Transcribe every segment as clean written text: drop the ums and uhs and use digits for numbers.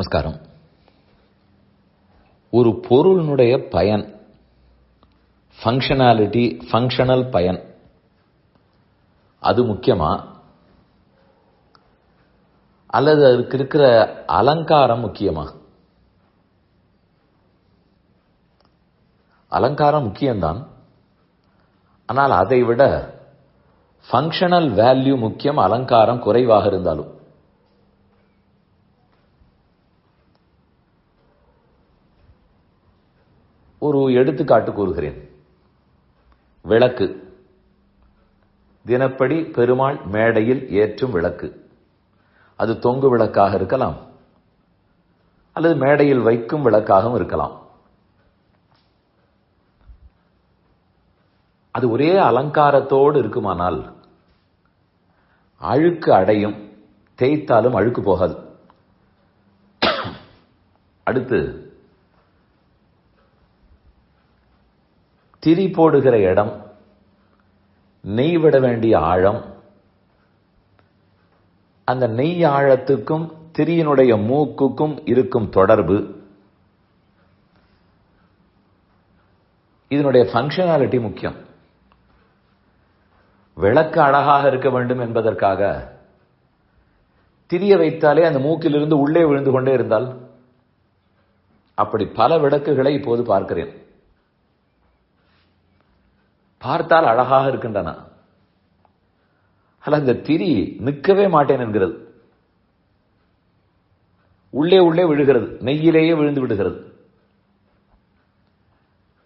நமஸ்காரம். ஒரு பொருளினுடைய பயன், ஃபங்க்ஷனாலிட்டி, ஃபங்க்ஷனல் பயன், அது முக்கியமா அல்லது அதுக்கு இருக்கிற அலங்காரம் முக்கியமா? அலங்காரம் முக்கியம்தான். ஆனால் அதை விட ஃபங்க்ஷனல் வேல்யூ முக்கியம், அலங்காரம் குறைவாக இருந்தாலும். ஒரு எடுத்துக்காட்டு கூறுகிறேன். விளக்கு, தினப்படி பெருமாள் மேடையில் ஏற்றும் விளக்கு. அது தொங்கு விளக்காக இருக்கலாம் அல்லது மேடையில் வைக்கும் விளக்காகவும் இருக்கலாம். அது ஒரே அலங்காரத்தோடு இருக்குமானால் அழுக்கு அடையும், தேய்த்தாலும் அழுக்கு போகாது. அடுத்து, திரி போடுகிற இடம், நெய் விட வேண்டிய ஆழம், அந்த நெய் ஆழத்துக்கும் திரியினுடைய மூக்குக்கும் இருக்கும் தொடர்பு, இதனுடைய ஃபங்க்ஷனாலிட்டி முக்கியம். விளக்கு அழகாக இருக்க வேண்டும் என்பதற்காக திரிய வைத்தாலே அந்த மூக்கிலிருந்து உள்ளே விழுந்து கொண்டே இருந்தால், அப்படி பல விளக்குகளை இப்போது பார்க்கிறேன். பார்த்தால் அழகாக இருக்கின்றன, அல்ல இந்த திரி நிற்கவே மாட்டேன் என்கிறது, உள்ளே உள்ளே விழுகிறது, நெய்யிலேயே விழுந்து விடுகிறது.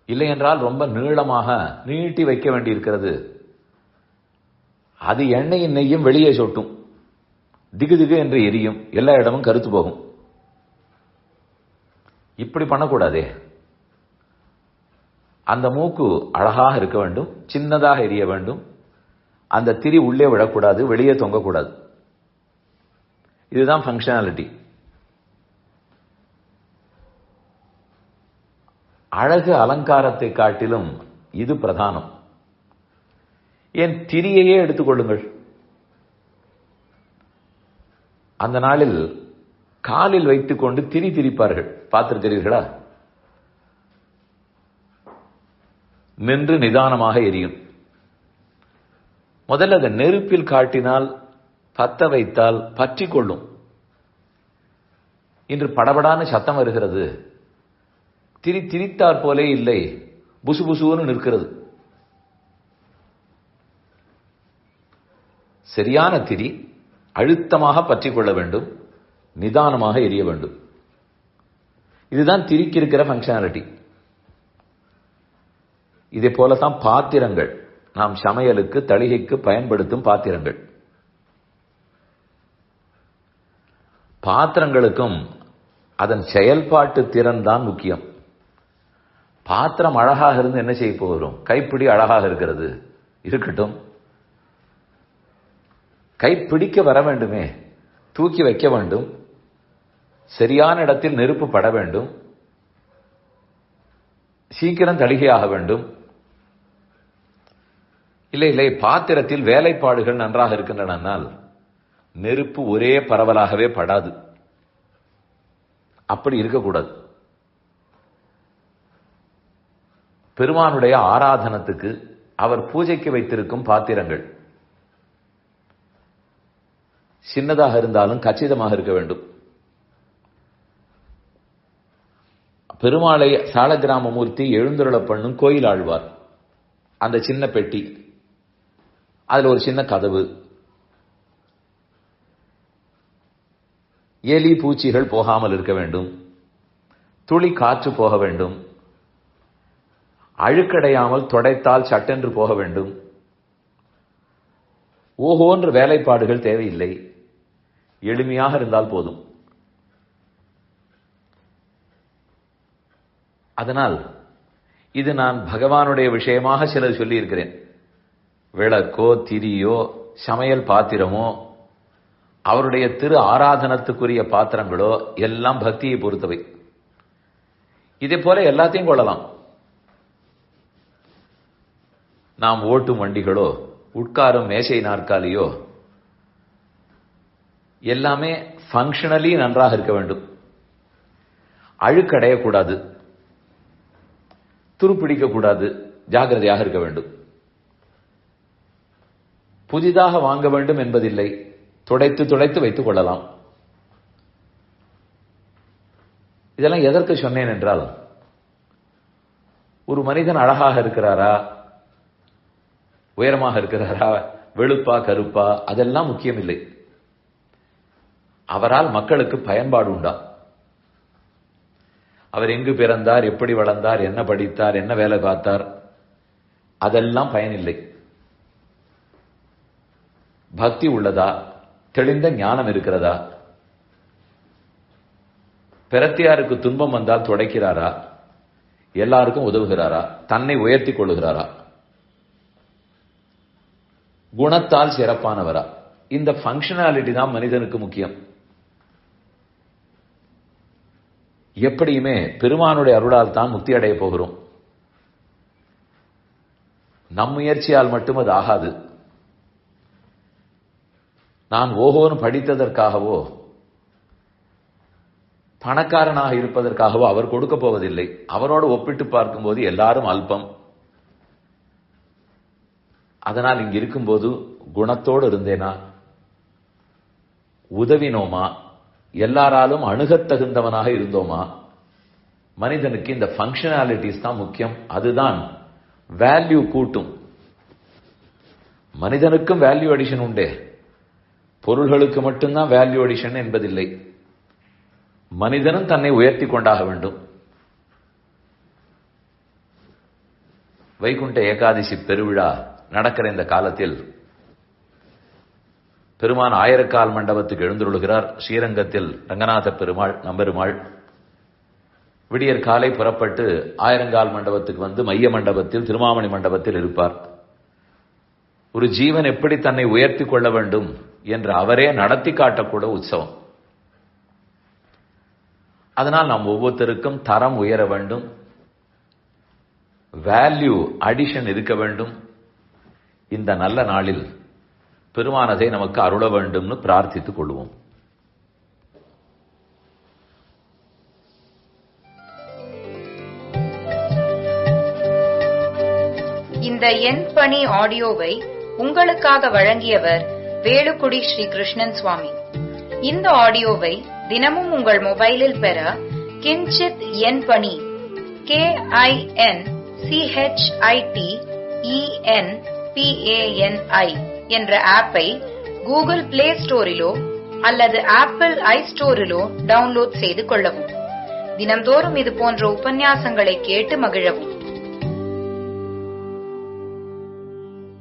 இல்லை என்றால் ரொம்ப நீளமாக நீட்டி வைக்க வேண்டியிருக்கிறது. அது எண்ணெயின் நெய்யும் வெளியே சொட்டும், திகு திகு என்று எரியும், எல்லா இடமும் கருத்து போகும். இப்படி பண்ணக்கூடாதே. அந்த மூக்கு அழகாக இருக்க வேண்டும், சின்னதாக எரிய வேண்டும், அந்த திரி உள்ளே விடக்கூடாது, வெளியே தொங்கக்கூடாது. இதுதான் ஃபங்க்ஷனாலிட்டி. அழகு அலங்காரத்தை காட்டிலும் இது பிரதானம். ஏன், திரியையே எடுத்துக்கொள்ளுங்கள். அந்த நாளில் காலில் வைத்துக் கொண்டு திரி திரிப்பார்கள், பார்த்திருக்கிறீர்களா? நின்று நிதானமாக எரியும். முதல்ல அதை நெருப்பில் காட்டினால், பத்த வைத்தால் பற்றி கொள்ளும். இன்று படபடான சத்தம் வருகிறது, திரி திரித்தாற் போலே இல்லை, புசு புசுன்னு நிற்கிறது. சரியான திரி அழுத்தமாக பற்றி கொள்ள வேண்டும், நிதானமாக எரிய வேண்டும். இதுதான் திரிக்கு இருக்கிற ஃபங்க்ஷனாலிட்டி. இதே போலதான் பாத்திரங்கள், நாம் சமையலுக்கு தளிகைக்கு பயன்படுத்தும் பாத்திரங்கள். பாத்திரங்களுக்கும் அதன் செயல்பாட்டு திறன் தான் முக்கியம். பாத்திரம் அழகாக இருந்து என்ன செய்ய போகிறோம்? கைப்பிடி அழகாக இருக்கிறது, இருக்கட்டும். கைப்பிடிக்க வர வேண்டுமே, தூக்கி வைக்க வேண்டும், சரியான இடத்தில் நெருப்பு பட வேண்டும், சீக்கிரம் தளிகையாக வேண்டும். இல்லை இல்லை, பாத்திரத்தில் வேலைப்பாடுகள் நன்றாக இருக்கின்றனால் நெருப்பு ஒரே பரவலாகவே படாது. அப்படி இருக்கக்கூடாது. பெருமானுடைய ஆராதனத்துக்கு அவர் பூஜைக்கு வைத்திருக்கும் பாத்திரங்கள் சின்னதாக இருந்தாலும் கச்சிதமாக இருக்க வேண்டும். பெருமாளை சாலக்கிராமமூர்த்தி எழுந்தருளப் பண்ணும் கோயில் ஆழ்வார், அந்த சின்ன பெட்டி, அதுல ஒரு சின்ன கதவு, எலி பூச்சிகள் போகாமல் இருக்க வேண்டும், துளி காற்று போக வேண்டும், அழுக்கடையாமல் தொடைத்தால் சட்டென்று போக வேண்டும். ஓஹோன்ற வேலைப்பாடுகள் தேவையில்லை, எளிமையாக இருந்தால் போதும். அதனால் இது நான் பகவானுடைய விஷயமாக சிலர் சொல்லி இருக்கிறேன். விளக்கோ திரியோ சமையல் பாத்திரமோ அவருடைய திரு ஆராதனத்துக்குரிய பாத்திரங்களோ எல்லாம் பக்தியை பொறுத்தவை. இதே போல எல்லாத்தையும் கொள்ளலாம். நாம் ஓட்டும் வண்டிகளோ உட்காரும் மேசை நாற்காலியோ எல்லாமே ஃபங்க்ஷனலி நன்றாக இருக்க வேண்டும். அழுக்கடையக்கூடாது, துருப்பிடிக்க கூடாது, ஜாகிரதையாக இருக்க வேண்டும். புதிதாக வாங்க வேண்டும் என்பதில்லை, துடைத்து துடைத்து வைத்துக் கொள்ளலாம். இதெல்லாம் எதற்கு சொன்னேன் என்றால், ஒரு மனிதன் அழகாக இருக்கிறாரா, உயரமாக இருக்கிறாரா, வெளுப்பா கருப்பா, அதெல்லாம் முக்கியம் இல்லை. அவரால் மக்களுக்கு பயன்பாடு உண்டா? அவர் எங்கு பிறந்தார், எப்படி வளர்ந்தார், என்ன படித்தார், என்ன வேலை பார்த்தார், அதெல்லாம் பயனில்லை. பக்தி உள்ளதா, தெளிந்த ஞானம் இருக்கிறதா, பிரத்தியாருக்கு துன்பம் வந்தால் துடைக்கிறாரா, எல்லாருக்கும் உதவுகிறாரா, தன்னை உயர்த்தி கொள்ளுகிறாரா, குணத்தால் சிறப்பானவரா, இந்த ஃபங்க்ஷனாலிட்டி தான் மனிதனுக்கு முக்கியம். எப்படியுமே பெருமானுடைய அருளால் தான் முக்தி அடைய போகிறோம். நம் முயற்சியால் மட்டும் அது ஆகாது. நான் ஓஹோன்னு படித்ததற்காகவோ பணக்காரனாக இருப்பதற்காகவோ அவர் கொடுக்க போவதில்லை. அவரோடு ஒப்பிட்டு பார்க்கும்போது எல்லாரும் அல்பம். அதனால் இங்கு இருக்கும்போது குணத்தோடு இருந்தேனா, உதவினோமா, எல்லாராலும் அணுகத் தகுந்தவனாக இருந்தோமா? மனிதனுக்கு இந்த ஃபங்க்ஷனாலிட்டிஸ் தான் முக்கியம். அதுதான் வேல்யூ கூட்டும். மனிதனுக்கும் வேல்யூ அடிஷன் உண்டே, பொருள்களுக்கு மட்டும்தான் வேல்யூ அடிஷன் என்பதில்லை. மனிதனும் தன்னை உயர்த்தி கொண்டாக வேண்டும். வைகுண்ட ஏகாதசி பெருவிழா நடக்கிற இந்த காலத்தில் பெருமான் ஆயிரக்கால் மண்டபத்துக்கு எழுந்துள்ளுகிறார். ஸ்ரீரங்கத்தில் ரங்கநாத பெருமாள், நம்பெருமாள் விடியற் காலை புறப்பட்டு ஆயிரங்கால் மண்டபத்துக்கு வந்து மைய மண்டபத்தில், திருமாமணி மண்டபத்தில் இருப்பார். ஒரு ஜீவன் எப்படி தன்னை உயர்த்தி கொள்ள வேண்டும் என்று அவரே நடத்தி காட்டக்கூட உற்சவம். அதனால் நாம் ஒவ்வொருத்தருக்கும் தரம் உயர வேண்டும், வேல்யூ அடிஷன் இருக்க வேண்டும். இந்த நல்ல நாளில் பெருமானதை நமக்கு அருள வேண்டும்னு பிரார்த்தித்துக் கொள்வோம். இந்த என் பணி ஆடியோவை உங்களுக்காக வழங்கியவர் வேலுக்குடி ஸ்ரீ கிருஷ்ணன் சுவாமி. இந்த ஆடியோவை தினமும் உங்கள் மொபைலில் பெற கிஞ்சித் என் பணி KINCHITENPANI என்ற ஆப்பை கூகுள் பிளே ஸ்டோரிலோ அல்லது ஆப்பிள் ஐ ஸ்டோரிலோ டவுன்லோட் செய்து கொள்ளவும். தினம்தோறும் இது போன்ற உபன்யாசங்களை கேட்டு மகிழவும்.